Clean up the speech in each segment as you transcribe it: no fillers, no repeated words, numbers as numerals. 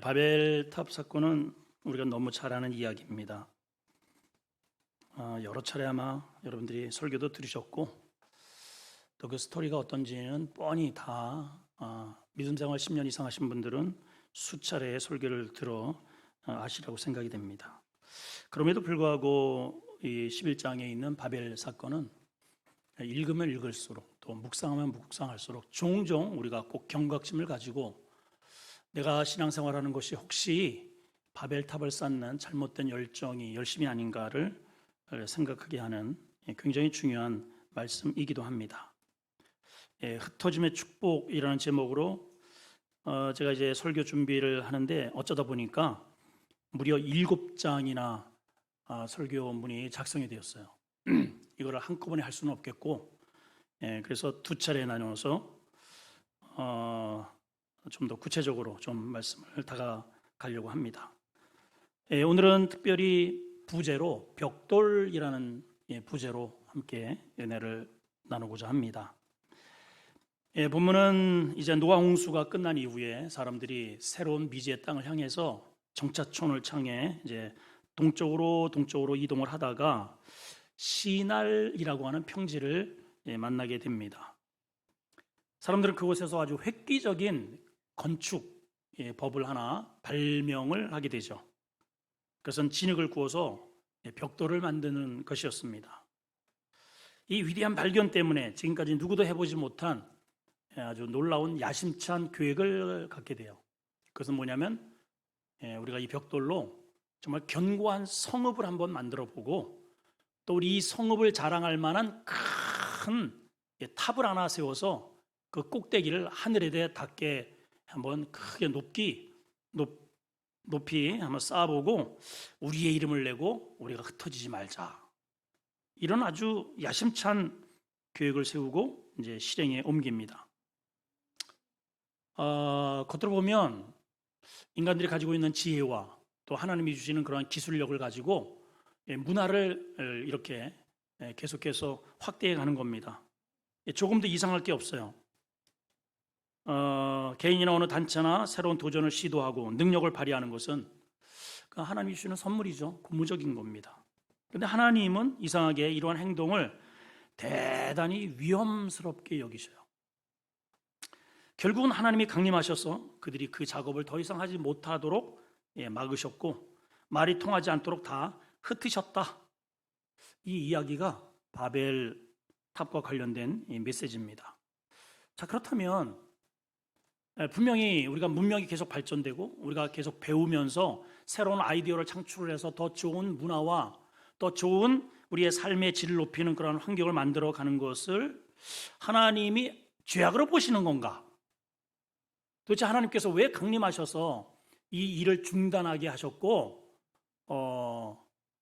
바벨탑 사건은 우리가 너무 잘 아는 이야기입니다. 여러 차례 아마 여러분들이 설교도 들으셨고 또 그 스토리가 어떤지는 뻔히 다 믿음 생활 10년 이상 하신 분들은 수차례의 설교를 들어 아시라고 생각이 됩니다. 그럼에도 불구하고 이 11장에 있는 바벨 사건은 읽으면 읽을수록 또 묵상하면 묵상할수록 종종 우리가 꼭 경각심을 가지고 내가 신앙생활하는 것이 혹시 바벨탑을 쌓는 잘못된 열심이 아닌가를 생각하게 하는 굉장히 중요한 말씀이기도 합니다. 흩어짐의 축복이라는 제목으로 제가 이제 설교 준비를 하는데 어쩌다 보니까 무려 7장이나 설교문이 작성이 되었어요. 이거를 한꺼번에 할 수는 없겠고 그래서 두 차례 나누어서 좀 더 구체적으로 좀 말씀을 다가가려고 합니다. 오늘은 특별히 부제로 벽돌이라는 부제로 함께 은혜를 나누고자 합니다. 본문은 이제 노아 홍수가 끝난 이후에 사람들이 새로운 미지의 땅을 향해서 정착촌을 창해 이제 동쪽으로 이동을 하다가 시날이라고 하는 평지를 만나게 됩니다. 사람들은 그곳에서 아주 획기적인 건축 법을 하나 발명을 하게 되죠. 그것은 진흙을 구워서 벽돌을 만드는 것이었습니다. 이 위대한 발견 때문에 지금까지 누구도 해보지 못한 아주 놀라운 야심찬 계획을 갖게 돼요. 그것은 뭐냐면 우리가 이 벽돌로 정말 견고한 성읍을 한번 만들어 보고 또 우리 이 성읍을 자랑할 만한 큰 탑을 하나 세워서 그 꼭대기를 하늘에 닿게 한번 크게 높이 한번 쌓아보고 우리의 이름을 내고 우리가 흩어지지 말자. 이런 아주 야심찬 계획을 세우고 이제 실행에 옮깁니다. 겉으로 보면 인간들이 가지고 있는 지혜와 또 하나님이 주시는 그러한 기술력을 가지고 문화를 이렇게 계속해서 확대해 가는 겁니다. 조금도 이상할 게 없어요. 개인이나 어느 단체나 새로운 도전을 시도하고 능력을 발휘하는 것은 하나님이 주시는 선물이죠. 고무적인 겁니다. 그런데 하나님은 이상하게 이러한 행동을 대단히 위험스럽게 여기셔요. 결국은 하나님이 강림하셔서 그들이 그 작업을 더 이상 하지 못하도록 막으셨고 말이 통하지 않도록 다 흩으셨다. 이 이야기가 바벨 탑과 관련된 메시지입니다. 자, 그렇다면 분명히 우리가 문명이 계속 발전되고 우리가 계속 배우면서 새로운 아이디어를 창출을 해서 더 좋은 문화와 더 좋은 우리의 삶의 질을 높이는 그런 환경을 만들어 가는 것을 하나님이 죄악으로 보시는 건가? 도대체 하나님께서 왜 강림하셔서 이 일을 중단하게 하셨고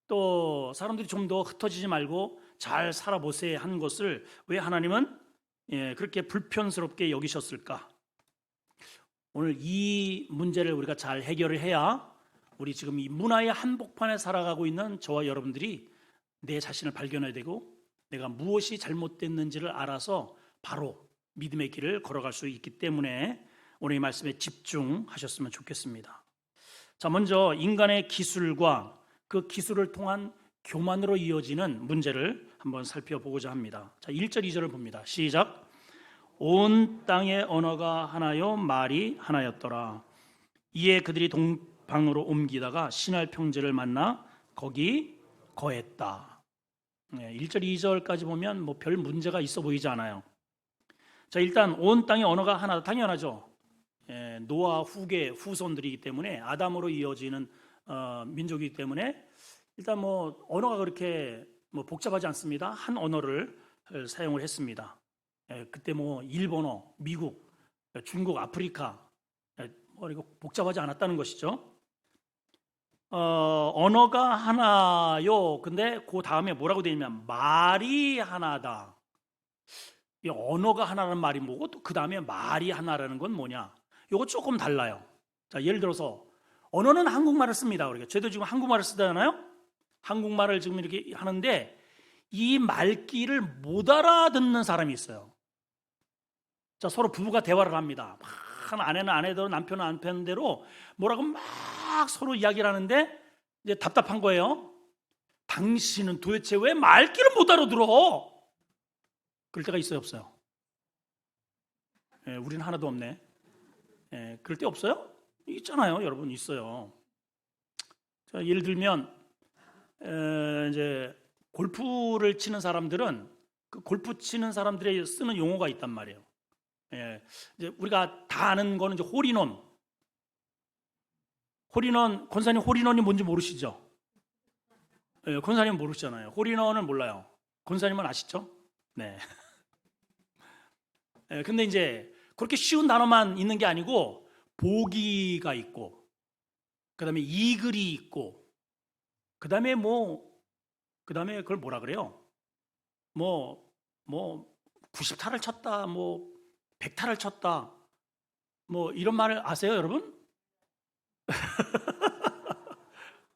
또 사람들이 좀 더 흩어지지 말고 잘 살아보세요 하는 것을 왜 하나님은 그렇게 불편스럽게 여기셨을까? 오늘 이 문제를 우리가 잘 해결을 해야 우리 지금 이 문화의 한복판에 살아가고 있는 저와 여러분들이 내 자신을 발견해야 되고 내가 무엇이 잘못됐는지를 알아서 바로 믿음의 길을 걸어갈 수 있기 때문에 오늘 이 말씀에 집중하셨으면 좋겠습니다. 자, 먼저 인간의 기술과 그 기술을 통한 교만으로 이어지는 문제를 한번 살펴보고자 합니다. 자, 1절 2절을 봅니다. 시작. 온 땅의 언어가 하나요 말이 하나였더라. 이에 그들이 동방으로 옮기다가 시날 평지를 만나 거기 거했다. 1절 2절까지 보면 뭐 별 문제가 있어 보이지 않아요. 자, 일단 온 땅의 언어가 하나다. 당연하죠. 노아 후손들이기 때문에 아담으로 이어지는 민족이기 때문에 일단 뭐 언어가 그렇게 뭐 복잡하지 않습니다. 한 언어를 사용을 했습니다. 그때 뭐 일본어, 미국, 중국, 아프리카 이거 복잡하지 않았다는 것이죠. 언어가 하나요. 근데 그 다음에 뭐라고 되어 있냐면 말이 하나다. 이 언어가 하나라는 말이 뭐고 또 그 다음에 말이 하나라는 건 뭐냐? 이거 조금 달라요. 자, 예를 들어서 언어는 한국말을 씁니다. 우리가 저도 지금 한국말을 쓰잖아요. 한국말을 지금 이렇게 하는데 이 말귀를 못 알아듣는 사람이 있어요. 자, 서로 부부가 대화를 합니다. 막 생각하는 아내는 아내대로 남편은 남편대로 뭐라고 막 서로 이야기를 하는데 이제 답답한 거예요. 당신은 도대체 왜 말귀를 못 알아들어? 그럴 때가 있어요, 없어요? 우리는 하나도 없네. 그럴 때 없어요? 있잖아요, 여러분. 있어요. 자, 예를 들면 이제 골프를 치는 사람들은 그 골프 치는 사람들이 쓰는 용어가 있단 말이에요. 이제 우리가 다 아는 거는 이제 홀인원. 홀인원, 권사님 홀인원이 뭔지 모르시죠? 권사님 모르시잖아요. 홀인원은 몰라요. 권사님은 아시죠? 네. 근데 이제 그렇게 쉬운 단어만 있는 게 아니고 보기가 있고, 그다음에 이글이 있고, 그다음에 그걸 뭐라 그래요? 90타를 쳤다, 100타를 쳤다, 이런 말을 아세요, 여러분?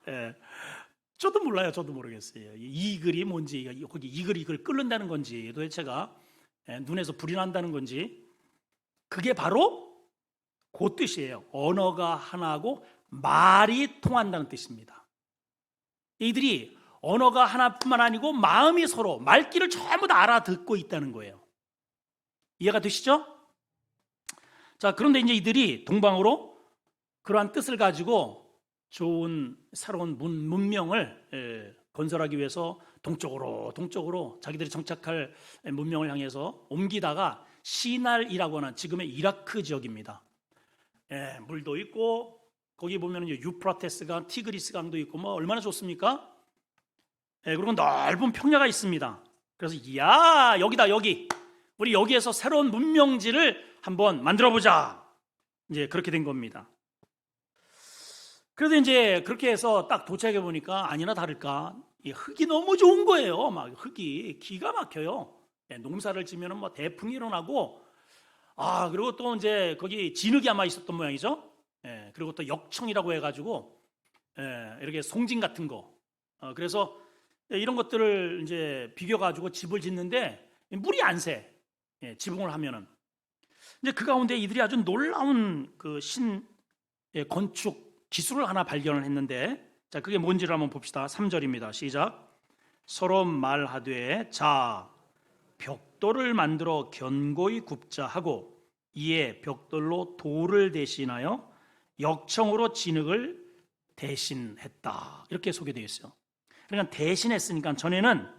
예, 저도 몰라요. 저도 모르겠어요. 이글이 뭔지, 거기 이글이 그걸 끓는다는 건지, 도대체가 눈에서 불이 난다는 건지, 그게 바로 그 뜻이에요. 언어가 하나고 말이 통한다는 뜻입니다. 이들이 언어가 하나뿐만 아니고 마음이 서로 말귀를 전부 다 알아듣고 있다는 거예요. 이해가 되시죠? 자, 그런데 이제 이들이 동방으로 그러한 뜻을 가지고 좋은 새로운 문명을 건설하기 위해서 동쪽으로 자기들이 정착할 문명을 향해서 옮기다가 시날이라고 하는 지금의 이라크 지역입니다. 물도 있고 거기 보면 유프라테스강, 티그리스 강도 있고 얼마나 좋습니까? 그리고 넓은 평야가 있습니다. 그래서 여기다 여기 우리 여기에서 새로운 문명지를 한번 만들어 보자. 이제 그렇게 된 겁니다. 그래서 이제 그렇게 해서 딱 도착해 보니까 아니나 다를까 이 흙이 너무 좋은 거예요. 막 흙이 기가 막혀요. 농사를 지면은 대풍이 일어나고 그리고 또 이제 거기 진흙이 아마 있었던 모양이죠. 그리고 또 역청이라고 해가지고 이렇게 송진 같은 거. 그래서 이런 것들을 이제 비벼가지고 집을 짓는데 물이 안 새. 지붕을 하면은. 이제 그 가운데 이들이 아주 놀라운 그 건축 기술을 하나 발견을 했는데, 자, 그게 뭔지를 한번 봅시다. 3절입니다. 시작. 서로 말하되 자 벽돌을 만들어 견고히 굽자 하고 이에 벽돌로 돌을 대신하여 역청으로 진흙을 대신했다. 이렇게 소개되어 있어요. 그러니까 대신했으니까 전에는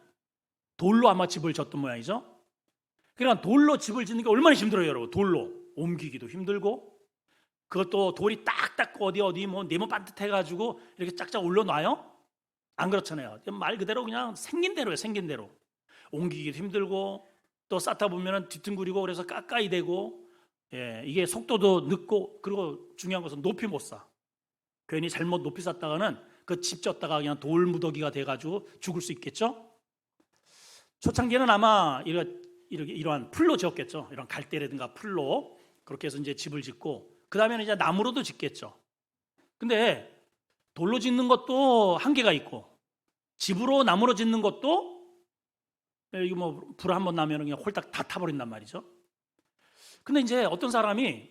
돌로 아마 집을 짓던 모양이죠. 그러니까 돌로 집을 짓는 게 얼마나 힘들어요, 여러분. 돌로 옮기기도 힘들고, 그것도 돌이 딱딱 어디 네모 반듯해가지고 이렇게 짝짝 올려놔요? 안 그렇잖아요. 말 그대로 그냥 생긴 대로예요. 생긴 대로 옮기기도 힘들고, 또 쌓다 보면 뒤뚱거리고 그래서 가까이 되고, 이게 속도도 늦고, 그리고 중요한 것은 높이 못 쌓아. 괜히 잘못 높이 쌓다가는 그 집 졌다가 그냥 돌무더기가 돼가지고 죽을 수 있겠죠. 초창기에는 아마 이러한 풀로 지었겠죠. 이런 갈대라든가 풀로 그렇게 해서 이제 집을 짓고, 그 다음에는 이제 나무로도 짓겠죠. 근데 돌로 짓는 것도 한계가 있고, 집으로 나무로 짓는 것도 이거 불 한번 나면 그냥 홀딱 다 타버린단 말이죠. 근데 이제 어떤 사람이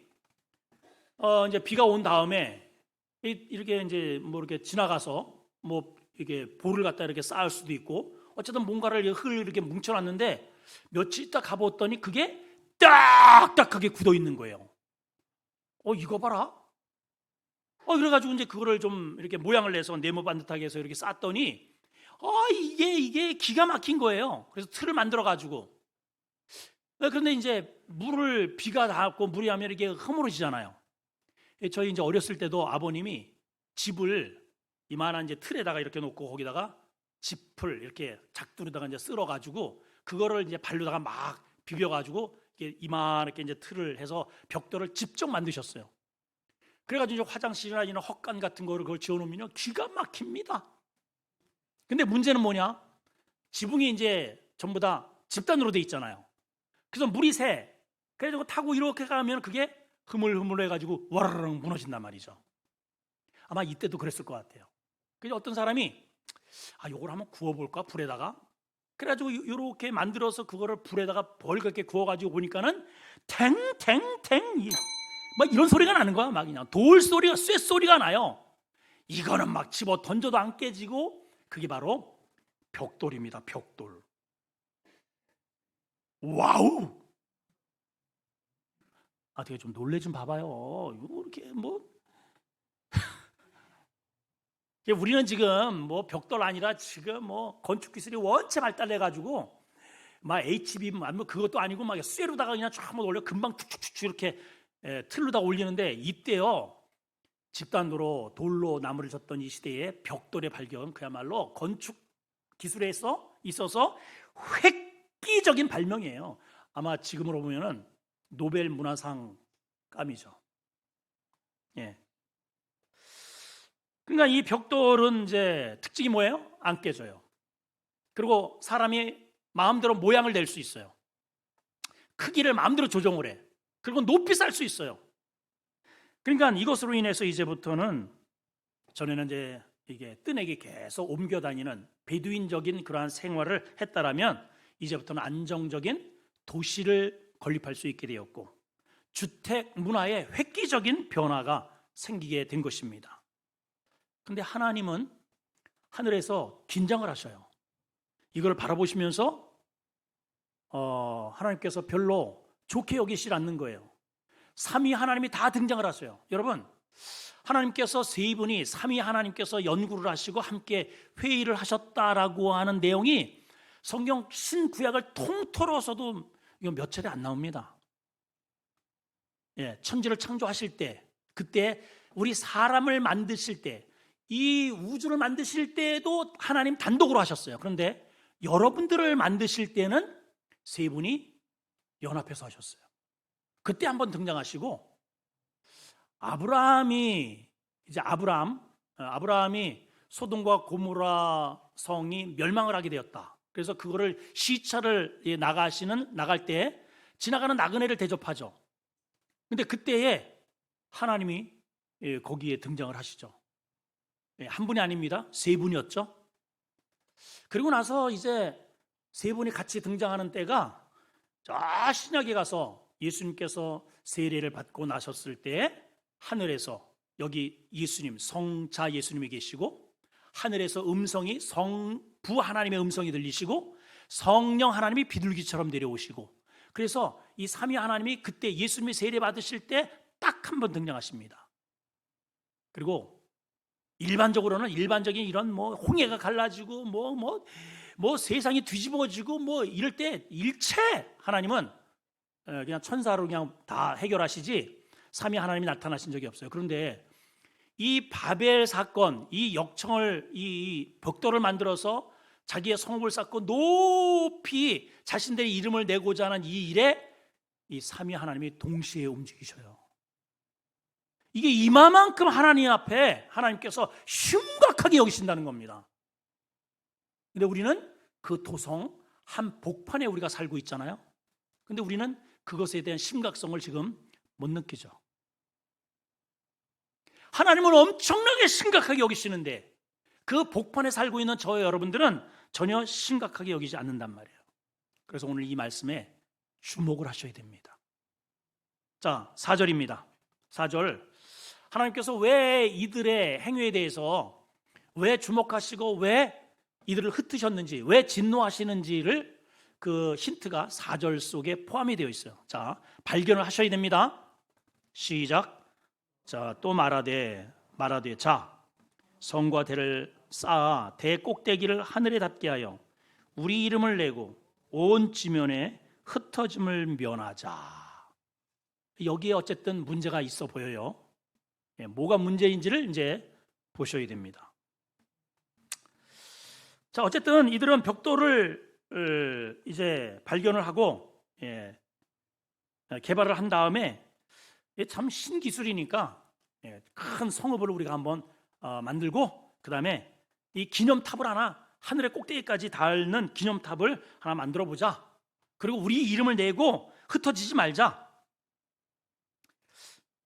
이제 비가 온 다음에 이렇게 이제 이렇게 지나가서 이게 볼을 갖다 이렇게 쌓을 수도 있고, 어쨌든 뭔가를 흙을 이렇게 뭉쳐놨는데 며칠 있다 가봤더니 그게 딱딱하게 굳어 있는 거예요. 이거 봐라. 그래가지고 이제 그거를 좀 이렇게 모양을 내서 네모 반듯하게 해서 이렇게 쌓았더니 이게 기가 막힌 거예요. 그래서 틀을 만들어가지고. 그런데 이제 비가 닿고 물이 하면 이게 허물어지잖아요. 저희 이제 어렸을 때도 아버님이 집을 이만한 이제 틀에다가 이렇게 놓고 거기다가 짚을 이렇게 작두로다가 이제 쓸어가지고 그거를 이제 발로다가 막 비벼가지고 이만하게 이제 틀을 해서 벽돌을 직접 만드셨어요. 그래가지고 이제 화장실이나 이런 헛간 같은 거를 그걸 지어놓으면 기가 막힙니다. 근데 문제는 뭐냐? 지붕이 이제 전부 다 집단으로 돼 있잖아요. 그래서 물이 새. 그래서 타고 이렇게 가면 그게 흐물흐물해가지고 와르르 무너진단 말이죠. 아마 이때도 그랬을 것 같아요. 그래서 어떤 사람이 요걸 한번 구워볼까 불에다가. 그래가지고 이렇게 만들어서 그거를 불에다가 벌겋게 구워가지고 보니까는 탱탱탱 막 이런 소리가 나는 거야. 막 그냥 돌 소리가, 쇠 소리가 나요. 이거는 막 집어 던져도 안 깨지고, 그게 바로 벽돌입니다. 벽돌. 와우! 되게 좀 놀래 좀 봐봐요. 이거 이렇게 뭐 우리는 지금 뭐 벽돌 아니라 지금 뭐 건축 기술이 원체 발달해 가지고 막 HB 뭐 그것도 아니고 막 쇠로다가 그냥 쫙 한번 올려 금방 툭툭툭 이렇게 틀로다 올리는데, 이때요 집단으로 돌로 나무를 젓던 이 시대에 벽돌의 발견, 그야말로 건축 기술에 있어서 획기적인 발명이에요. 아마 지금으로 보면은 노벨 문화상 감이죠. 예. 그러니까 이 벽돌은 이제 특징이 뭐예요? 안 깨져요. 그리고 사람이 마음대로 모양을 낼 수 있어요. 크기를 마음대로 조정을 해. 그리고 높이 쌓을 수 있어요. 그러니까 이것으로 인해서 이제부터는, 전에는 이제 이게 뜬에게 계속 옮겨 다니는 베두인적인 그러한 생활을 했다라면, 이제부터는 안정적인 도시를 건립할 수 있게 되었고, 주택 문화에 획기적인 변화가 생기게 된 것입니다. 그런데 하나님은 하늘에서 긴장을 하셔요. 이걸 바라보시면서 하나님께서 별로 좋게 여기시지 않는 거예요. 삼위 하나님이 다 등장을 하세요. 여러분, 하나님께서 세 분이 삼위 하나님께서 연구를 하시고 함께 회의를 하셨다라고 하는 내용이 성경 신구약을 통틀어서도 이거 몇 차례 안 나옵니다. 예, 천지를 창조하실 때, 그때 우리 사람을 만드실 때, 이 우주를 만드실 때도 하나님 단독으로 하셨어요. 그런데 여러분들을 만드실 때는 세 분이 연합해서 하셨어요. 그때 한번 등장하시고, 아브라함이 소돔과 고모라 성이 멸망을 하게 되었다. 그래서 그거를 시차를 나갈 때 지나가는 나그네를 대접하죠. 근데 그때에 하나님이 거기에 등장을 하시죠. 한 분이 아닙니다. 세 분이었죠. 그리고 나서 이제 세 분이 같이 등장하는 때가, 저 신약에 가서 예수님께서 세례를 받고 나셨을 때 하늘에서, 여기 예수님, 성자 예수님이 계시고, 하늘에서 음성이, 성부 하나님의 음성이 들리시고, 성령 하나님이 비둘기처럼 내려오시고, 그래서 이 삼위 하나님이 그때 예수님이 세례 받으실 때 딱 한 번 등장하십니다. 그리고 일반적인 이런 뭐 홍해가 갈라지고 뭐 세상이 뒤집어지고 뭐 이럴 때 일체 하나님은 그냥 천사로 그냥 다 해결하시지 삼위 하나님이 나타나신 적이 없어요. 그런데 이 바벨 사건, 이 역청을, 이 벽돌을 만들어서 자기의 성읍을 쌓고 높이 자신들의 이름을 내고자 하는 이 일에 이 삼위 하나님이 동시에 움직이셔요. 이게 이마만큼 하나님 앞에 하나님께서 심각하게 여기신다는 겁니다. 근데 우리는 그 도성 한 복판에 우리가 살고 있잖아요. 근데 우리는 그것에 대한 심각성을 지금 못 느끼죠. 하나님은 엄청나게 심각하게 여기시는데 그 복판에 살고 있는 저와 여러분들은 전혀 심각하게 여기지 않는단 말이에요. 그래서 오늘 이 말씀에 주목을 하셔야 됩니다. 자, 4절입니다. 4절, 하나님께서 왜 이들의 행위에 대해서 왜 주목하시고 왜 이들을 흩으셨는지, 왜 진노하시는지를 그 힌트가 4절 속에 포함이 되어 있어요. 자, 발견을 하셔야 됩니다. 시작. 자, 또 말하되 자, 성과 대를 쌓아 대 꼭대기를 하늘에 닿게 하여 우리 이름을 내고 온 지면에 흩어짐을 면하자. 여기에 어쨌든 문제가 있어 보여요. 뭐가 문제인지를 이제 보셔야 됩니다. 자, 어쨌든 이들은 벽돌을 이제 발견을 하고 개발을 한 다음에 참 신기술이니까 큰 성읍을 우리가 한번 만들고, 그 다음에 이 기념탑을 하나, 하늘의 꼭대기까지 닿는 기념탑을 하나 만들어 보자. 그리고 우리 이름을 내고 흩어지지 말자.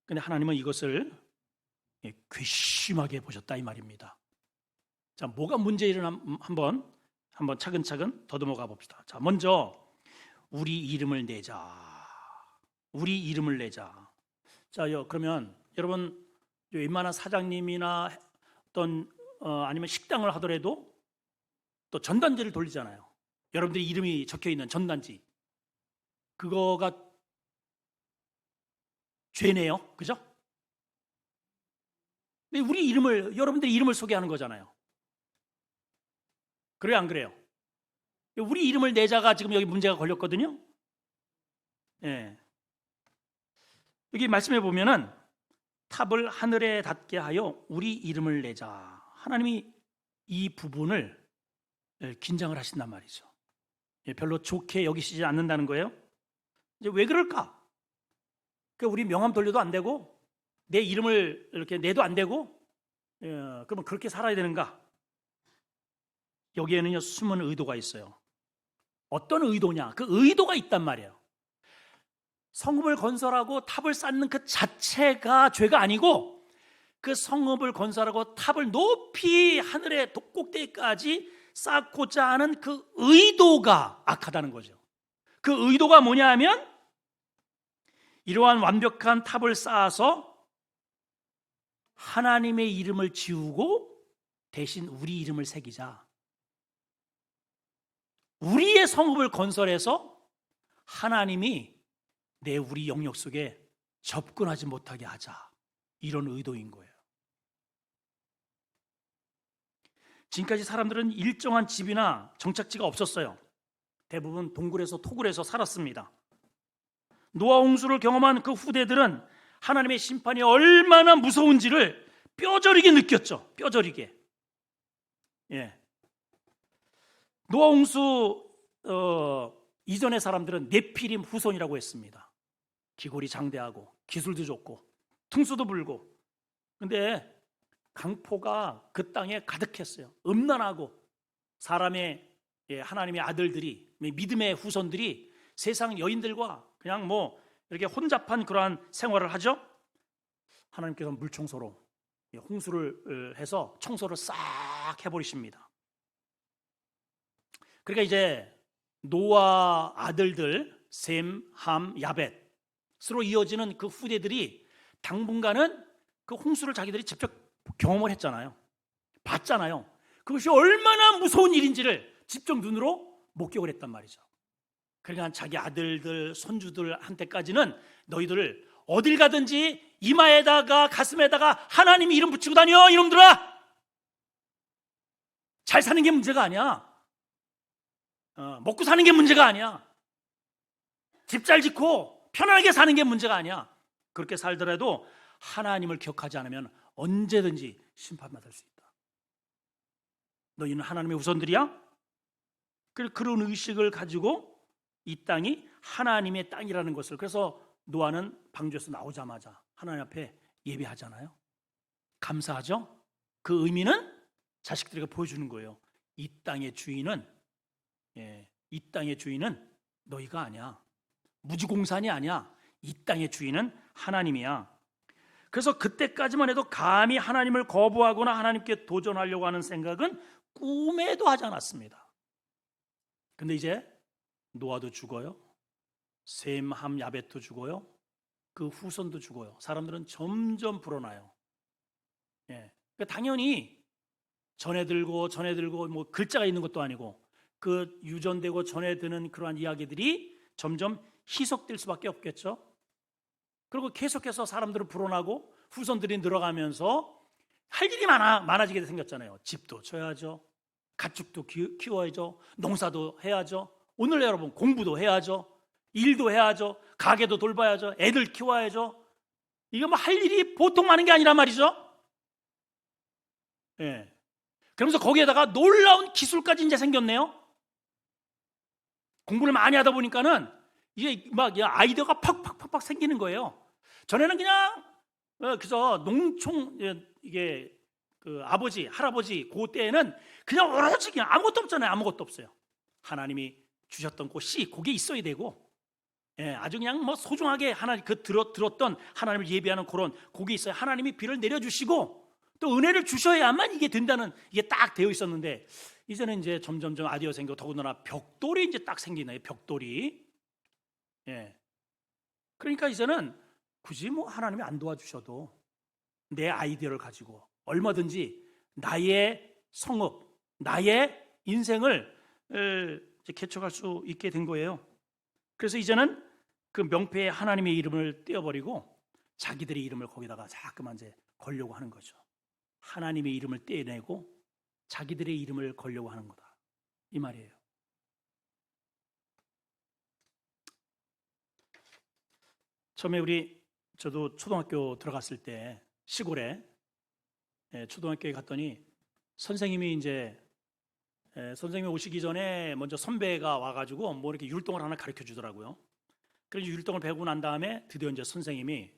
근데 하나님은 이것을 괘씸하게 보셨다 이 말입니다. 자, 뭐가 문제일을 한번 차근차근 더듬어가 봅시다. 자, 먼저 우리 이름을 내자. 우리 이름을 내자. 자, 그러면 여러분 웬만한 사장님이나 어떤 아니면 식당을 하더라도 또 전단지를 돌리잖아요. 여러분들이 이름이 적혀 있는 전단지. 그거가 죄네요. 그죠? 근데 여러분들의 이름을 소개하는 거잖아요. 그래요, 안 그래요? 우리 이름을 내자가 지금 여기 문제가 걸렸거든요. 예. 여기 말씀해 보면은 탑을 하늘에 닿게 하여 우리 이름을 내자. 하나님이 이 부분을 긴장을 하신단 말이죠. 별로 좋게 여기시지 않는다는 거예요. 이제 왜 그럴까? 우리 명함 돌려도 안 되고 내 이름을 이렇게 내도 안 되고 그러면 그렇게 살아야 되는가? 여기에는요 숨은 의도가 있어요. 어떤 의도냐? 그 의도가 있단 말이에요. 성읍을 건설하고 탑을 쌓는 그 자체가 죄가 아니고 그 성읍을 건설하고 탑을 높이 하늘의 꼭대기까지 쌓고자 하는 그 의도가 악하다는 거죠. 그 의도가 뭐냐 하면 이러한 완벽한 탑을 쌓아서 하나님의 이름을 지우고 대신 우리 이름을 새기자. 우리의 성읍을 건설해서 하나님이 우리 영역 속에 접근하지 못하게 하자. 이런 의도인 거예요. 지금까지 사람들은 일정한 집이나 정착지가 없었어요. 대부분 동굴에서 토굴에서 살았습니다. 노아 홍수를 경험한 그 후대들은 하나님의 심판이 얼마나 무서운지를 뼈저리게 느꼈죠. 뼈저리게. 예. 노아 홍수 이전의 사람들은 네피림 후손이라고 했습니다. 기골이 장대하고 기술도 좋고 등수도 불고. 근데 강포가 그 땅에 가득했어요. 음란하고 하나님의 아들들이, 믿음의 후손들이 세상 여인들과 그냥 이렇게 혼잡한 그러한 생활을 하죠. 하나님께서 물청소로 홍수를 해서 청소를 싹 해버리십니다. 그러니까 이제 노아 아들들 셈, 함, 야벳으로 이어지는 그 후대들이 당분간은 그 홍수를 자기들이 직접 경험을 했잖아요. 봤잖아요. 그것이 얼마나 무서운 일인지를 직접 눈으로 목격을 했단 말이죠. 그러니까 자기 아들들, 손주들한테까지는 너희들 어딜 가든지 이마에다가 가슴에다가 하나님 이름 붙이고 다녀, 이놈들아. 잘 사는 게 문제가 아니야. 먹고 사는 게 문제가 아니야. 집 잘 짓고 편안하게 사는 게 문제가 아니야. 그렇게 살더라도 하나님을 기억하지 않으면 언제든지 심판받을 수 있다. 너희는 하나님의 후손들이야? 그런 의식을 가지고 이 땅이 하나님의 땅이라는 것을, 그래서 노아는 방주에서 나오자마자 하나님 앞에 예배하잖아요. 감사하죠? 그 의미는 자식들에게 보여주는 거예요. 이 땅의 주인은 너희가 아니야. 무지공산이 아니야. 이 땅의 주인은 하나님이야. 그래서 그때까지만 해도 감히 하나님을 거부하거나 하나님께 도전하려고 하는 생각은 꿈에도 하지 않았습니다. 근데 이제 노아도 죽어요. 셈, 함, 야벳도 죽어요. 그 후손도 죽어요. 사람들은 점점 불어나요. 당연히 전에 들고 글자가 있는 것도 아니고 그 유전되고 전해 드는 그러한 이야기들이 점점 희석될 수밖에 없겠죠. 그리고 계속해서 사람들은 불어나고 후손들이 늘어가면서 할 일이 많아지게 생겼잖아요. 집도 져야죠. 가축도 키워야죠. 농사도 해야죠. 오늘 여러분 공부도 해야죠. 일도 해야죠. 가게도 돌봐야죠. 애들 키워야죠. 이게 할 일이 보통 많은 게 아니란 말이죠. 그러면서 거기에다가 놀라운 기술까지 이제 생겼네요. 공부를 많이 하다 보니까는 이게 아이디어가 팍팍팍팍 생기는 거예요. 전에는 그냥 그래서 농촌 이게 그 아버지, 할아버지 그 때에는 그냥 오로지 그냥 아무것도 없잖아요. 아무것도 없어요. 하나님이 주셨던 꽃이 거기에 있어야 되고, 아주 그냥 소중하게 하나님 들었던 하나님을 예배하는 그런 거기에 있어야 하나님이 비를 내려주시고 또 은혜를 주셔야만 이게 된다는, 이게 딱 되어 있었는데 이제는 이제 점점점 아이디어 생기고 더군다나 벽돌이 이제 딱 생기네요. 벽돌이. 그러니까 이제는 굳이 뭐 하나님이 안 도와주셔도 내 아이디어를 가지고 얼마든지 나의 성업, 나의 인생을 이제 개척할 수 있게 된 거예요. 그래서 이제는 그 명패에 하나님의 이름을 떼어버리고 자기들의 이름을 거기다가 자꾸만 이제 걸려고 하는 거죠. 하나님의 이름을 떼내고 자기들의 이름을 걸려고 하는 거다, 이 말이에요. 처음에 저도 초등학교 들어갔을 때 시골에 초등학교에 갔더니 선생님이 선생님이 오시기 전에 먼저 선배가 와가지고 뭐 이렇게 율동을 하나 가르쳐 주더라고요. 그래서 율동을 배우고 난 다음에 드디어 이제 선생님이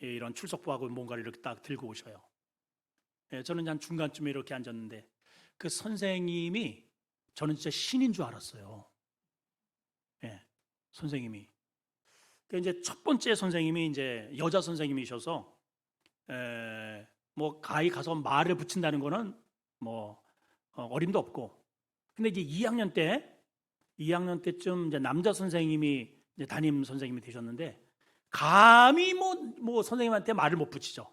이런 출석부하고 뭔가를 이렇게 딱 들고 오셔요. 저는 한 중간쯤에 이렇게 앉았는데 그 선생님이 저는 진짜 신인 줄 알았어요. 선생님이. 이제 첫 번째 선생님이 이제 여자 선생님이셔서 뭐 가히 가서 말을 붙인다는 거는 뭐 어림도 없고, 근데 이제 2학년 때쯤 이제 남자 선생님이 이제 담임 선생님이 되셨는데 감히 뭐 선생님한테 말을 못 붙이죠.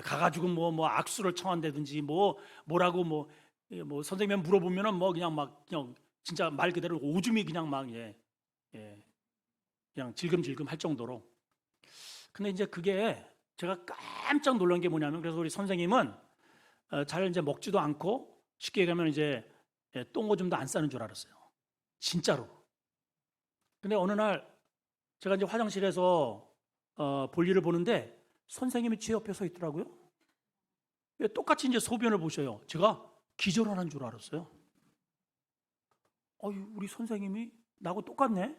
가가지고 뭐 악수를 청한다든지 뭐라고 뭐 선생님 물어보면은 뭐 그냥 진짜 말 그대로 오줌이 그냥 그냥 질금질금 할 정도로. 근데 이제 그게 제가 깜짝 놀란 게 뭐냐면, 그래서 우리 선생님은 잘 이제 먹지도 않고 쉽게 얘기하면 이제 똥오줌도 안 싸는 줄 알았어요. 진짜로. 근데 어느 날 제가 이제 화장실에서 볼일을 보는데 선생님이 제 옆에 서 있더라고요. 똑같이 이제 소변을 보셔요. 제가 기절하는 줄 알았어요. 우리 선생님이 나하고 똑같네.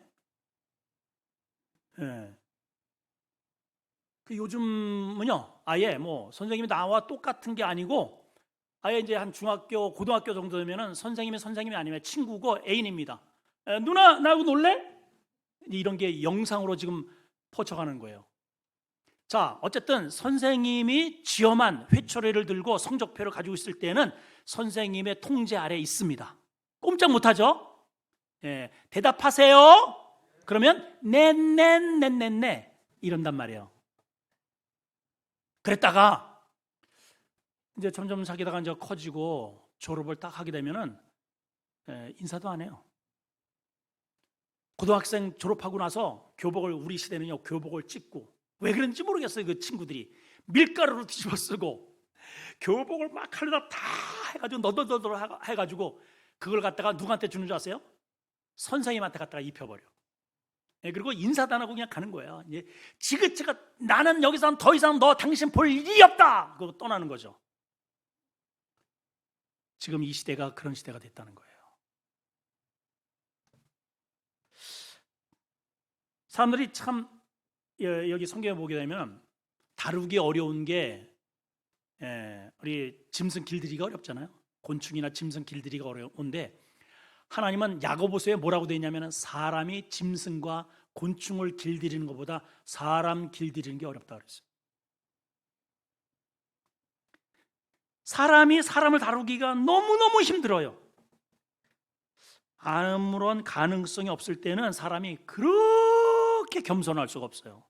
그 요즘은요, 아예 뭐 선생님이 나와 똑같은 게 아니고 아예 이제 한 중학교, 고등학교 정도 되면은 선생님이 아니면 친구고 애인입니다. 누나 나하고 놀래? 이런 게 영상으로 지금 퍼쳐가는 거예요. 자, 어쨌든 선생님이 쥐엄한 회초리를 들고 성적표를 가지고 있을 때는 선생님의 통제 아래 있습니다. 꼼짝 못하죠. 대답하세요. 그러면 네 이런단 말이에요. 그랬다가 이제 점점 사귀다가 이제 커지고 졸업을 딱 하게 되면은 인사도 안 해요. 고등학생 졸업하고 나서 교복을, 우리 시대는요 교복을 찢고, 왜 그런지 모르겠어요. 그 친구들이 밀가루로 뒤집어 쓰고 교복을 막 칼로다 다 해가지고 너덜너덜 해가지고 그걸 갖다가 누구한테 주는 줄 아세요? 선생님한테 갖다가 입혀버려. 그리고 인사도 안 하고 그냥 가는 거예요. 이제 지긋지긋 나는 여기서 더 이상 당신 볼 일이 없다! 그러고 떠나는 거죠. 지금 이 시대가 그런 시대가 됐다는 거예요. 사람들이 참 여기 성경에 보게 되면 다루기 어려운 게 우리 짐승 길들이기가 어렵잖아요. 곤충이나 짐승 길들이기가 어려운데 하나님은 야고보서에 뭐라고 되어 있냐면 사람이 짐승과 곤충을 길들이는 것보다 사람 길들이는 게 어렵다 그랬어요. 사람이 사람을 다루기가 너무너무 힘들어요. 아무런 가능성이 없을 때는 사람이 그렇게 겸손할 수가 없어요.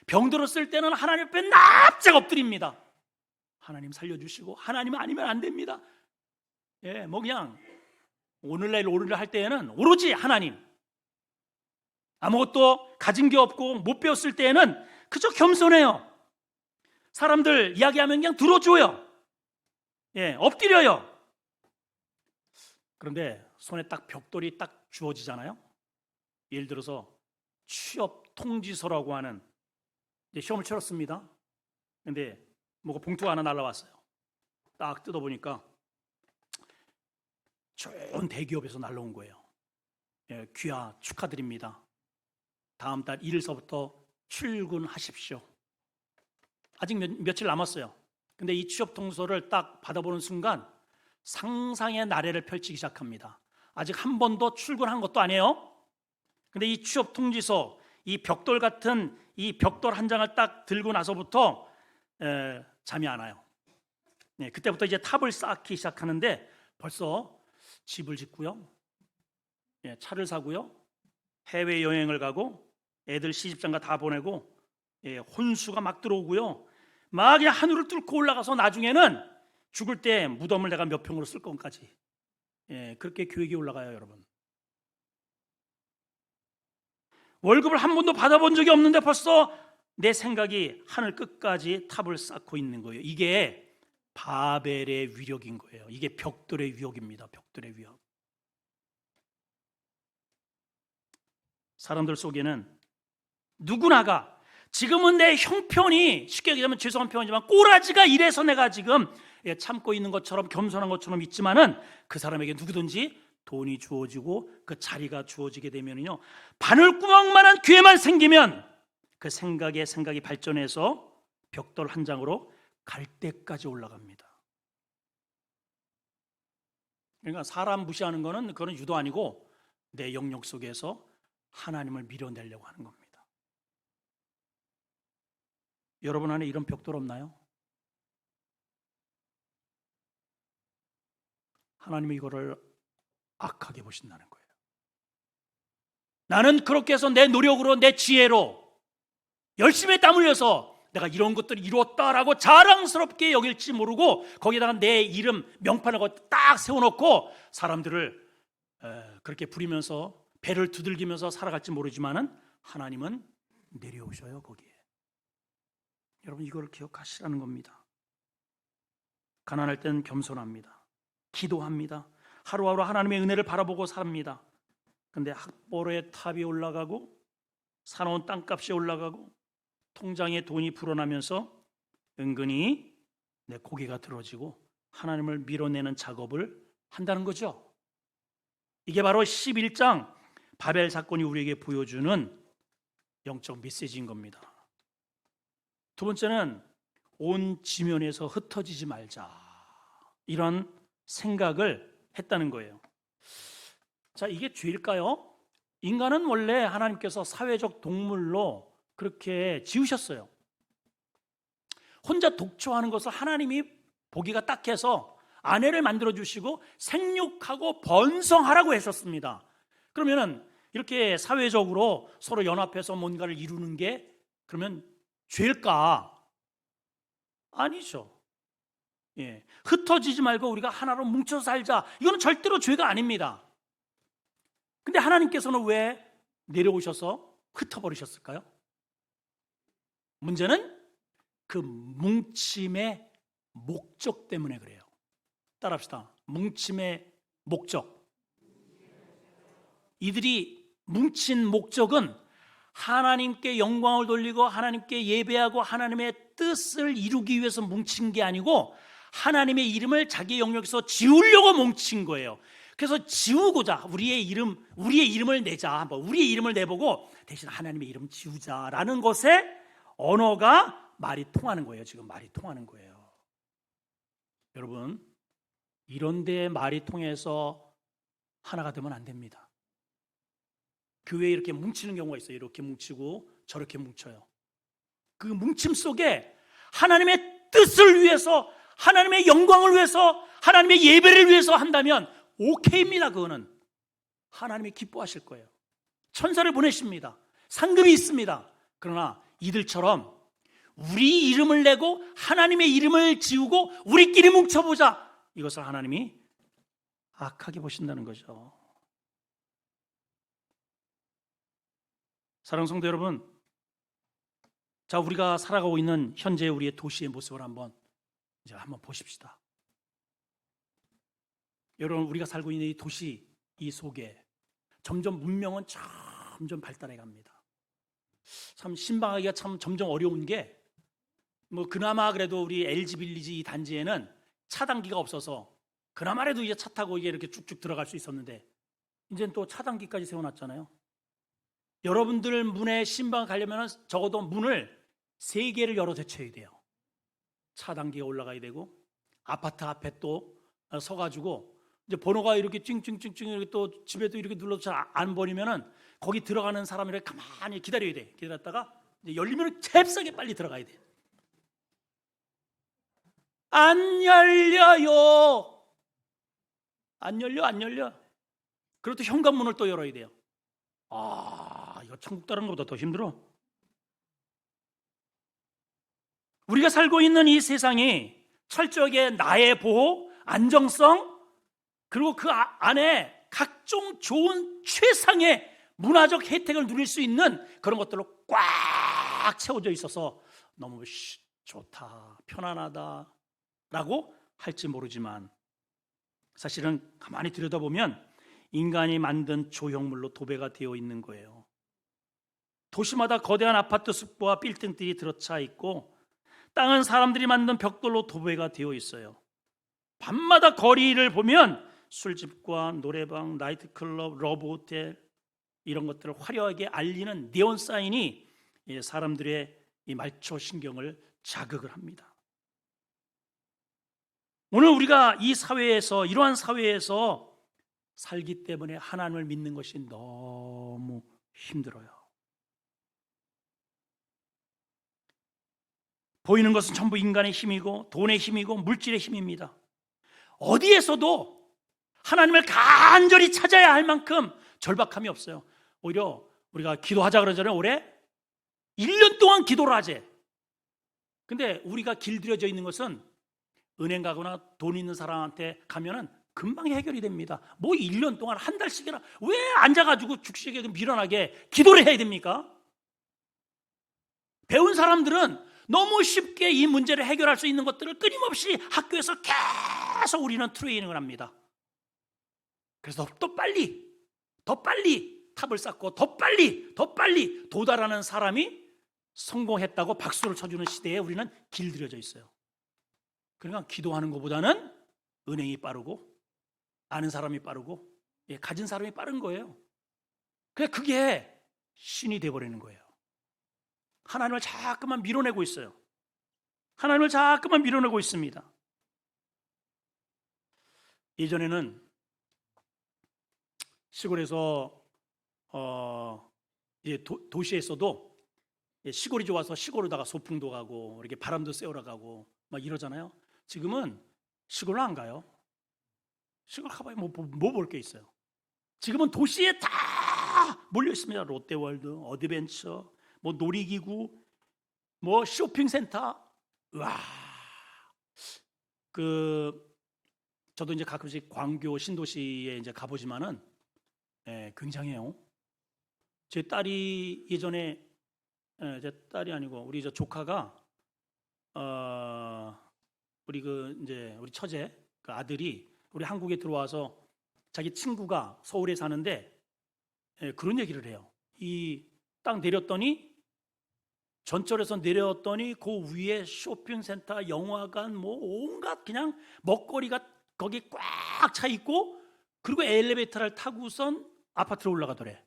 병들었을 때는 하나님 앞에 납작 엎드립니다. 하나님 살려주시고, 하나님 아니면 안 됩니다. 뭐 그냥 오늘날 할 때에는 오로지 하나님. 아무것도 가진 게 없고 못 배웠을 때에는 그저 겸손해요. 사람들 이야기하면 그냥 들어줘요. 엎드려요. 그런데 손에 딱 벽돌이 딱 주어지잖아요. 예를 들어서 취업 통지서라고 하는, 이제 시험을 치렀습니다. 근데 뭐가 봉투가 하나 날라왔어요. 딱 뜯어보니까 좋은 대기업에서 날라온 거예요. 귀하 축하드립니다. 다음 달 1일서부터 출근하십시오. 아직 며칠 남았어요. 근데 이 취업 통지서를 딱 받아보는 순간 상상의 나래를 펼치기 시작합니다. 아직 한 번도 출근한 것도 아니에요. 근데 이 취업 통지서, 이 벽돌 같은 이 벽돌 한 장을 딱 들고 나서부터 잠이 안 와요. 그때부터 이제 탑을 쌓기 시작하는데 벌써 집을 짓고요, 차를 사고요, 해외 여행을 가고 애들 시집장가 다 보내고 혼수가 막 들어오고요. 막 그냥 하늘을 뚫고 올라가서 나중에는 죽을 때 무덤을 내가 몇 평으로 쓸 건까지 그렇게 계획이 올라가요, 여러분. 월급을 한 번도 받아본 적이 없는데 벌써 내 생각이 하늘 끝까지 탑을 쌓고 있는 거예요. 이게 바벨의 위력인 거예요. 이게 벽돌의 위력입니다. 벽돌의 위력. 사람들 속에는 누구나가 지금은 내 형편이 쉽게 얘기하면 죄송한 표현이지만 꼬라지가 이래서 내가 지금 참고 있는 것처럼 겸손한 것처럼 있지만은 그 사람에게 누구든지 돈이 주어지고 그 자리가 주어지게 되면요, 바늘구멍만한 기회만 생기면 그 생각이 발전해서 벽돌 한 장으로 갈 때까지 올라갑니다. 그러니까 사람 무시하는 거는 그건 유도 아니고 내 영역 속에서 하나님을 밀어내려고 하는 겁니다. 여러분 안에 이런 벽돌 없나요? 하나님이 이거를 악하게 보신다는 거예요. 나는 그렇게 해서 내 노력으로 내 지혜로 열심히 땀 흘려서 내가 이런 것들을 이루었다라고 자랑스럽게 여길지 모르고 거기다가 내 이름 명판을 딱 세워놓고 사람들을 그렇게 부리면서 배를 두들기면서 살아갈지 모르지만은 하나님은 내려오셔요, 거기에. 여러분 이걸 기억하시라는 겁니다. 가난할 때는 겸손합니다. 기도합니다. 하루하루 하나님의 은혜를 바라보고 삽니다. 근데 학보로의 탑이 올라가고 사놓은 땅값이 올라가고 통장에 돈이 불어나면서 은근히 내 고개가 들어지고 하나님을 밀어내는 작업을 한다는 거죠. 이게 바로 11장 바벨 사건이 우리에게 보여주는 영적 메시지인 겁니다. 두 번째는 온 지면에서 흩어지지 말자, 이런 생각을 했다는 거예요. 자, 이게 죄일까요? 인간은 원래 하나님께서 사회적 동물로 그렇게 지으셨어요. 혼자 독초하는 것을 하나님이 보기가 딱해서 아내를 만들어 주시고 생육하고 번성하라고 하셨습니다. 그러면은 이렇게 사회적으로 서로 연합해서 뭔가를 이루는 게 그러면 죄일까? 아니죠. 흩어지지 말고 우리가 하나로 뭉쳐서 살자, 이거는 절대로 죄가 아닙니다. 근데 하나님께서는 왜 내려오셔서 흩어버리셨을까요? 문제는 그 뭉침의 목적 때문에 그래요. 따라합시다. 뭉침의 목적. 이들이 뭉친 목적은 하나님께 영광을 돌리고 하나님께 예배하고 하나님의 뜻을 이루기 위해서 뭉친 게 아니고 하나님의 이름을 자기 영역에서 지우려고 뭉친 거예요. 그래서 지우고자 우리의 이름을 내자, 우리의 이름을 내보고 대신 하나님의 이름 지우자라는 것에 언어가 말이 통하는 거예요. 지금 말이 통하는 거예요. 여러분, 이런 데 말이 통해서 하나가 되면 안 됩니다. 교회에 이렇게 뭉치는 경우가 있어요. 이렇게 뭉치고 저렇게 뭉쳐요. 그 뭉침 속에 하나님의 뜻을 위해서, 하나님의 영광을 위해서, 하나님의 예배를 위해서 한다면 오케이입니다. 그거는 하나님이 기뻐하실 거예요. 천사를 보내십니다. 상급이 있습니다. 그러나 이들처럼 우리 이름을 내고 하나님의 이름을 지우고 우리끼리 뭉쳐보자, 이것을 하나님이 악하게 보신다는 거죠. 사랑하는 성도 여러분, 자, 우리가 살아가고 있는 현재 우리의 도시의 모습을 한번 보십시다. 여러분, 우리가 살고 있는 이 도시 이 속에 점점 문명은 점점 발달해 갑니다. 참 신방하기가 참 점점 어려운 게, 그나마 그래도 우리 LG 빌리지 이 단지에는 차단기가 없어서 그나마라도 이제 차 타고 이게 이렇게 쭉쭉 들어갈 수 있었는데, 이제는 또 차단기까지 세워놨잖아요. 여러분들 문에 신방 가려면 적어도 문을 3개를 열어 제쳐야 돼요. 차단기가 올라가야 되고, 아파트 앞에 또 서가지고 이제 번호가 이렇게 찡찡찡찡 이렇게 또 집에도 이렇게 눌러도 잘 안 버리면은 거기 들어가는 사람을 가만히 기다려야 돼. 기다렸다가 이제 열리면 잽싸게 빨리 들어가야 돼. 안 열려요. 안 열려. 그리고 또 현관문을 또 열어야 돼요. 이거 천국 따르는 것보다 더 힘들어. 우리가 살고 있는 이 세상이 철저하게 나의 보호, 안정성, 그리고 그 안에 각종 좋은 최상의 문화적 혜택을 누릴 수 있는 그런 것들로 꽉 채워져 있어서 너무 좋다, 편안하다 라고 할지 모르지만, 사실은 가만히 들여다보면 인간이 만든 조형물로 도배가 되어 있는 거예요. 도시마다 거대한 아파트 숲과 빌딩들이 들어차 있고, 땅은 사람들이 만든 벽돌로 도배가 되어 있어요. 밤마다 거리를 보면 술집과 노래방, 나이트클럽, 러브호텔 이런 것들을 화려하게 알리는 네온 사인이 사람들의 이 말초신경을 자극을 합니다. 오늘 우리가 이 사회에서, 이러한 사회에서 살기 때문에 하나님을 믿는 것이 너무 힘들어요. 보이는 것은 전부 인간의 힘이고 돈의 힘이고 물질의 힘입니다. 어디에서도 하나님을 간절히 찾아야 할 만큼 절박함이 없어요. 오히려 우리가 기도하자 그러잖아요. 올해 1년 동안 기도를 하재. 근데 우리가 길들여져 있는 것은 은행 가거나 돈 있는 사람한테 가면은 금방 해결이 됩니다. 뭐 1년 동안 한 달씩이나 왜 앉아가지고 죽식에 밀어나게 기도를 해야 됩니까? 배운 사람들은 너무 쉽게 이 문제를 해결할 수 있는 것들을 끊임없이 학교에서 계속 우리는 트레이닝을 합니다. 그래서 더 빨리 탑을 쌓고 더 빨리 도달하는 사람이 성공했다고 박수를 쳐주는 시대에 우리는 길들여져 있어요. 그러니까 기도하는 것보다는 은행이 빠르고 아는 사람이 빠르고 가진 사람이 빠른 거예요. 그게 신이 돼버리는 거예요. 하나님을 자꾸만 밀어내고 있어요. 하나님을 자꾸만 밀어내고 있습니다. 예전에는 시골에서 도시에서도 시골이 좋아서 시골에다가 소풍도 가고 이렇게 바람도 쐬러 가고 막 이러잖아요. 지금은 시골을 안 가요. 시골 가봐야 뭐 볼 게 있어요. 지금은 도시에 다 몰려 있습니다. 롯데월드, 어드벤처, 뭐 놀이기구, 뭐 쇼핑센터. 와, 저도 이제 가끔씩 광교 신도시에 이제 가보지만은 굉장해요. 제 딸이 예전에 제 딸이 아니고 우리 저 조카가 우리 우리 처제 그 아들이 우리 한국에 들어와서 자기 친구가 서울에 사는데 그런 얘기를 해요. 이 딱 내렸더니 전철에서 내렸더니 그 위에 쇼핑센터, 영화관, 뭐 온갖 그냥 먹거리가 거기 꽉 차 있고, 그리고 엘리베이터를 타고선 아파트로 올라가더래.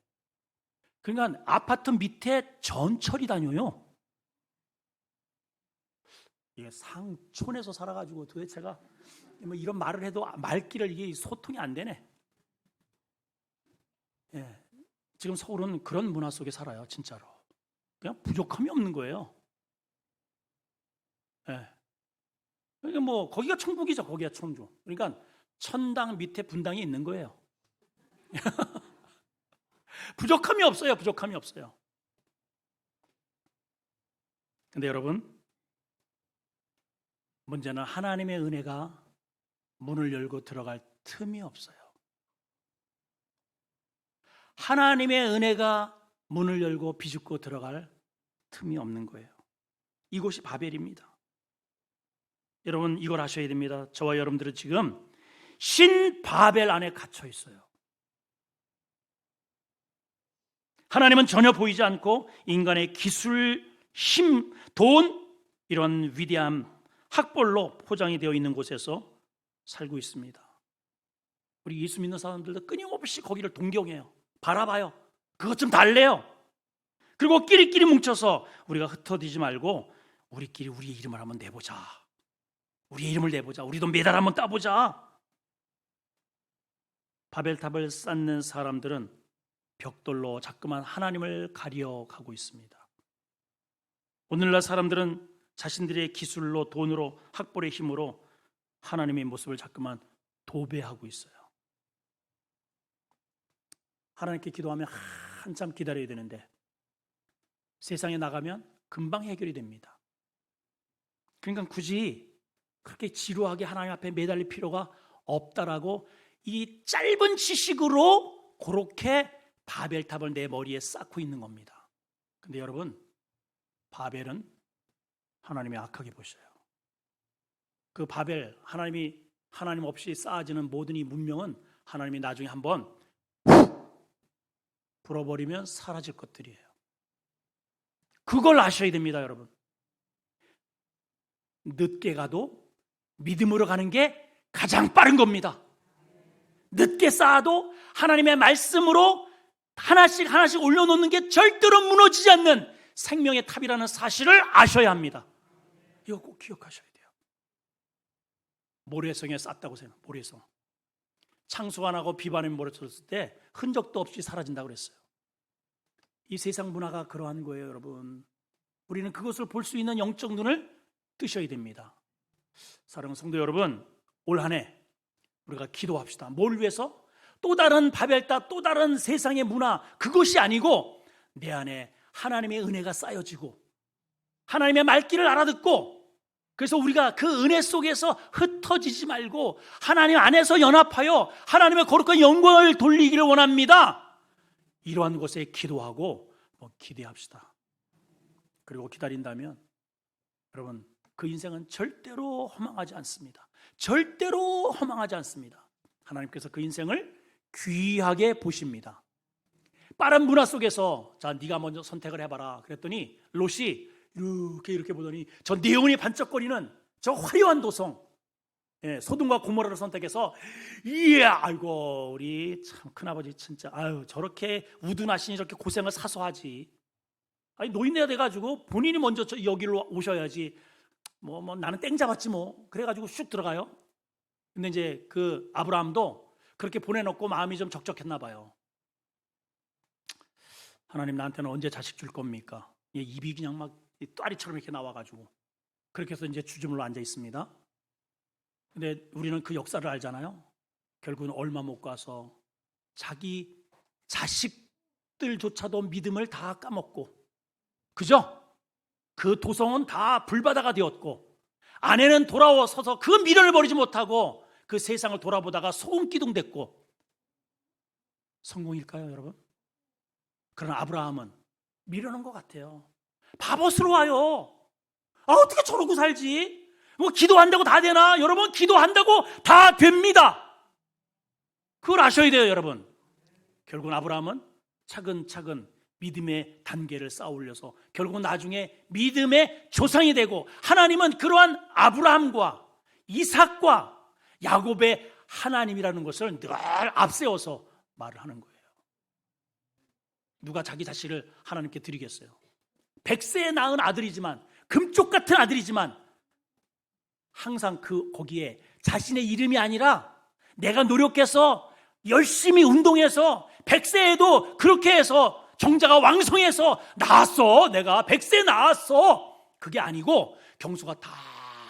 그러니까 아파트 밑에 전철이 다녀요. 이게 상촌에서 살아가지고 도대체가 뭐 이런 말을 해도 말귀를 이게 소통이 안 되네. 지금 서울은 그런 문화 속에 살아요, 진짜로. 그냥 부족함이 없는 거예요. 그러니까 뭐 거기가 천국이죠, 거기가 천국. 그러니까 천당 밑에 분당이 있는 거예요. 부족함이 없어요, 부족함이 없어요. 근데 여러분, 문제는 하나님의 은혜가 문을 열고 들어갈 틈이 없어요. 하나님의 은혜가 문을 열고 비집고 들어갈 틈이 없는 거예요. 이곳이 바벨입니다. 여러분, 이걸 아셔야 됩니다. 저와 여러분들은 지금 신바벨 안에 갇혀 있어요. 하나님은 전혀 보이지 않고 인간의 기술, 힘, 돈, 이런 위대한 학벌로 포장이 되어 있는 곳에서 살고 있습니다. 우리 예수 믿는 사람들도 끊임없이 거기를 동경해요. 바라봐요. 그것 좀 달래요. 그리고 끼리끼리 뭉쳐서 우리가 흩어지지 말고 우리끼리 우리의 이름을 한번 내보자. 우리의 이름을 내보자. 우리도 메달 한번 따보자. 바벨탑을 쌓는 사람들은 벽돌로 자꾸만 하나님을 가려가고 있습니다. 오늘날 사람들은 자신들의 기술로, 돈으로, 학벌의 힘으로 하나님의 모습을 자꾸만 도배하고 있어요. 하나님께 기도하면 한참 기다려야 되는데 세상에 나가면 금방 해결이 됩니다. 그러니까 굳이 그렇게 지루하게 하나님 앞에 매달릴 필요가 없다라고 이 짧은 지식으로 그렇게 바벨탑을 내 머리에 쌓고 있는 겁니다. 근데 여러분, 바벨은 하나님이 악하게 보셔요. 그 바벨, 하나님 없이 쌓아지는 모든 이 문명은 하나님이 나중에 한번 불어버리면 사라질 것들이에요. 그걸 아셔야 됩니다, 여러분. 늦게 가도 믿음으로 가는 게 가장 빠른 겁니다. 늦게 쌓아도 하나님의 말씀으로 하나씩 올려놓는 게 절대로 무너지지 않는 생명의 탑이라는 사실을 아셔야 합니다. 이거 꼭 기억하셔야 돼요. 모래성에 쌓았다고 생각해요. 모래성. 창수가 나고 비바람이 몰아쳤을 때 흔적도 없이 사라진다고 그랬어요. 이 세상 문화가 그러한 거예요, 여러분. 우리는 그것을 볼 수 있는 영적 눈을 뜨셔야 됩니다. 사랑하는 성도 여러분, 올 한 해 우리가 기도합시다. 뭘 위해서? 또 다른 바벨탑, 또 다른 세상의 문화, 그것이 아니고 내 안에 하나님의 은혜가 쌓여지고 하나님의 말귀를 알아듣고, 그래서 우리가 그 은혜 속에서 흩어지지 말고 하나님 안에서 연합하여 하나님의 거룩한 영광을 돌리기를 원합니다. 이러한 것에 기도하고 기대합시다. 그리고 기다린다면 여러분, 그 인생은 절대로 허망하지 않습니다. 절대로 허망하지 않습니다. 하나님께서 그 인생을 귀하게 보십니다. 빠른 문화 속에서 자, 네가 먼저 선택을 해봐라 그랬더니 롯이 이렇게 보더니 저 네온이 반짝거리는 저 화려한 도성, 소돔과 고모라를 선택해서, 이야, 아이고 우리 참 큰아버지 진짜, 아유 저렇게 우둔하시니 저렇게 고생을 사서 하지. 아니 노인네가 돼가지고 본인이 먼저 여기로 오셔야지. 뭐 나는 땡 잡았지 뭐. 그래가지고 슉 들어가요. 근데 이제 그 아브라함도 그렇게 보내놓고 마음이 좀 적적했나 봐요. 하나님 나한테는 언제 자식 줄 겁니까? 입이 그냥 막 또아리처럼 이렇게 나와가지고 그렇게 해서 이제 주저물러 앉아 있습니다. 근데 우리는 그 역사를 알잖아요. 결국은 얼마 못 가서 자기 자식들조차도 믿음을 다 까먹고, 그죠? 그 도성은 다 불바다가 되었고, 아내는 돌아서서 그 미련을 버리지 못하고 그 세상을 돌아보다가 소금기둥 됐고. 성공일까요, 여러분? 그러나 아브라함은 미련한 것 같아요. 바보스러워요. 어떻게 저러고 살지? 뭐 기도한다고 다 되나? 여러분, 기도한다고 다 됩니다. 그걸 아셔야 돼요, 여러분. 결국은 아브라함은 차근차근 믿음의 단계를 쌓아 올려서 결국은 나중에 믿음의 조상이 되고, 하나님은 그러한 아브라함과 이삭과 야곱의 하나님이라는 것을 늘 앞세워서 말을 하는 거예요. 누가 자기 자식을 하나님께 드리겠어요? 100세에 낳은 아들이지만, 금쪽 같은 아들이지만 항상 거기에 자신의 이름이 아니라 내가 노력해서 열심히 운동해서 100세에도 그렇게 해서 정자가 왕성해서 낳았어, 내가 100세에 낳았어, 그게 아니고 경수가 다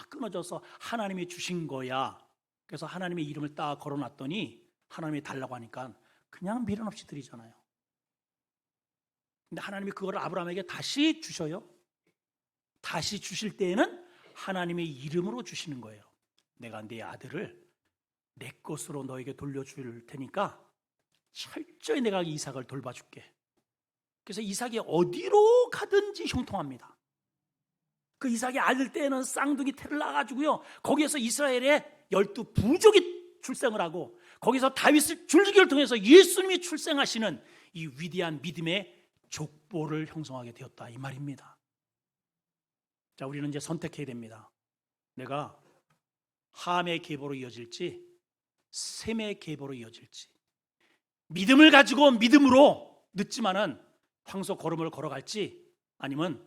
끊어져서 하나님이 주신 거야. 그래서 하나님의 이름을 딱 걸어놨더니 하나님이 달라고 하니까 그냥 미련 없이 드리잖아요. 근데 하나님이 그걸 아브라함에게 다시 주셔요. 다시 주실 때에는 하나님의 이름으로 주시는 거예요. 내가 네 아들을 내 것으로 너에게 돌려줄 테니까 철저히 내가 이삭을 돌봐줄게. 그래서 이삭이 어디로 가든지 형통합니다. 그 이삭의 아들 때에는 쌍둥이 태를 낳아가지고요, 거기에서 이스라엘의 12부족이 출생을 하고, 거기서 다윗을 줄기를 통해서 예수님이 출생하시는 이 위대한 믿음의 족보를 형성하게 되었다, 이 말입니다. 자, 우리는 이제 선택해야 됩니다. 내가 함의 계보로 이어질지 셈의 계보로 이어질지, 믿음을 가지고 믿음으로 늦지만은 황소 걸음을 걸어갈지, 아니면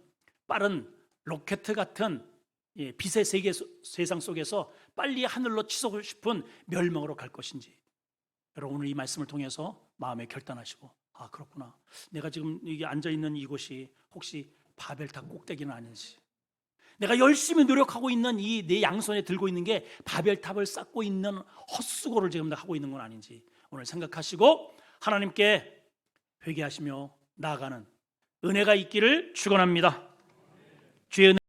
빠른 로켓 같은 빛의 세상 속에서 빨리 하늘로 치솟고 싶은 멸망으로 갈 것인지, 여러분 오늘 이 말씀을 통해서 마음에 결단하시고, 아 그렇구나, 내가 지금 여기 앉아있는 이곳이 혹시 바벨탑 꼭대기는 아닌지, 내가 열심히 노력하고 있는 이 내 양손에 들고 있는 게 바벨탑을 쌓고 있는 헛수고를 지금 하고 있는 건 아닌지 오늘 생각하시고 하나님께 회개하시며 나아가는 은혜가 있기를 축원합니다. 주의 은혜